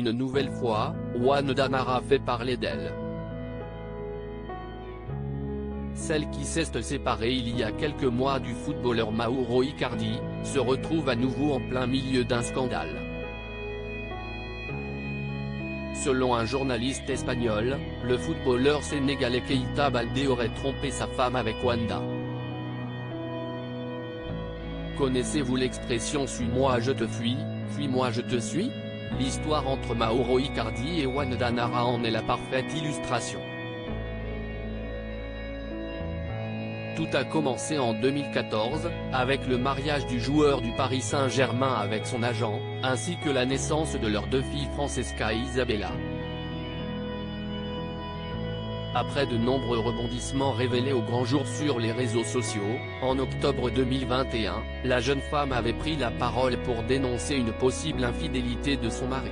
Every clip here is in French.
une nouvelle fois, Wanda Nara fait parler d'elle. Celle qui s'est séparée il y a quelques mois du footballeur Mauro Icardi, se retrouve à nouveau en plein milieu d'un scandale. Selon un journaliste espagnol, le footballeur sénégalais Keita Baldé aurait trompé sa femme avec Wanda. Connaissez-vous l'expression « suis-moi je te fuis, fuis-moi je te suis » ? L'histoire entre Mauro Icardi et Wanda Nara en est la parfaite illustration. Tout a commencé en 2014, avec le mariage du joueur du Paris Saint-Germain avec son agent, ainsi que la naissance de leurs deux filles Francesca et Isabella. Après de nombreux rebondissements révélés au grand jour sur les réseaux sociaux, en octobre 2021, la jeune femme avait pris la parole pour dénoncer une possible infidélité de son mari.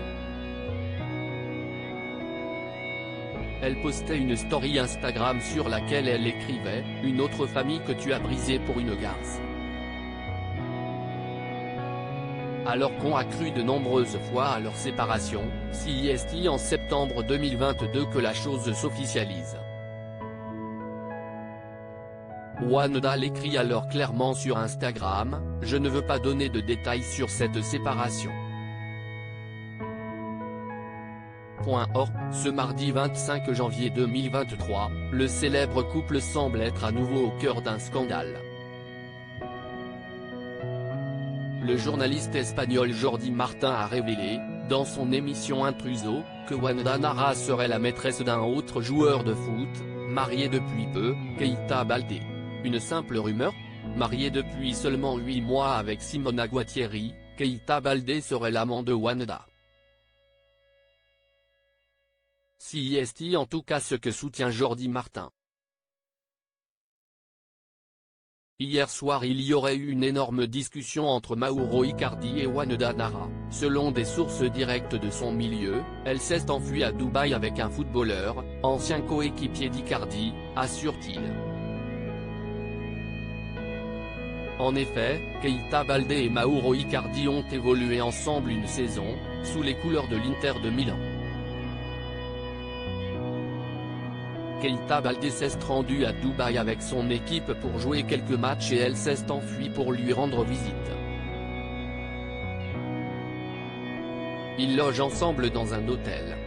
Elle postait une story Instagram sur laquelle elle écrivait « Une autre famille que tu as brisée pour une garce ». Alors qu'on a cru de nombreuses fois à leur séparation, c'est en septembre 2022 que la chose s'officialise. Wanda l'écrit alors clairement sur Instagram « Je ne veux pas donner de détails sur cette séparation ». Or, ce mardi 25 janvier 2023, le célèbre couple semble être à nouveau au cœur d'un scandale. Le journaliste espagnol Jordi Martin a révélé, dans son émission Intruso, que Wanda Nara serait la maîtresse d'un autre joueur de foot, marié depuis peu, Keita Baldé. Une simple rumeur ? Marié depuis seulement 8 mois avec Simona Guattieri, Keita Baldé serait l'amant de Wanda. C'est en tout cas ce que soutient Jordi Martin. Hier soir il y aurait eu une énorme discussion entre Mauro Icardi et Wanda Nara. Selon des sources directes de son milieu, elle s'est enfuie à Dubaï avec un footballeur, ancien coéquipier d'Icardi, assure-t-il. En effet, Keita Baldé et Mauro Icardi ont évolué ensemble une saison, sous les couleurs de l'Inter de Milan. Keita Baldé s'est rendue à Dubaï avec son équipe pour jouer quelques matchs et elle s'est enfuie pour lui rendre visite. Ils logent ensemble dans un hôtel.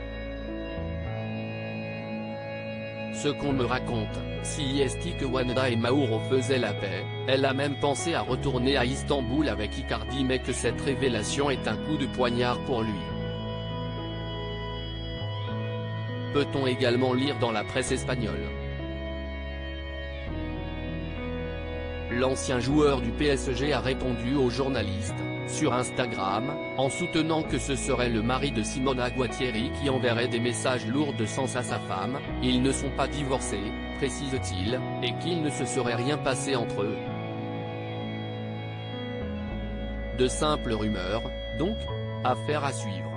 Ce qu'on me raconte, c'est que Wanda et Mauro faisaient la paix, elle a même pensé à retourner à Istanbul avec Icardi mais que cette révélation est un coup de poignard pour lui. Peut-on également lire dans la presse espagnole. L'ancien joueur du PSG a répondu aux journalistes, sur Instagram, en soutenant que ce serait le mari de Simona Guattieri qui enverrait des messages lourds de sens à sa femme, ils ne sont pas divorcés, précise-t-il, et qu'il ne se serait rien passé entre eux. De simples rumeurs, donc ? Affaire à suivre.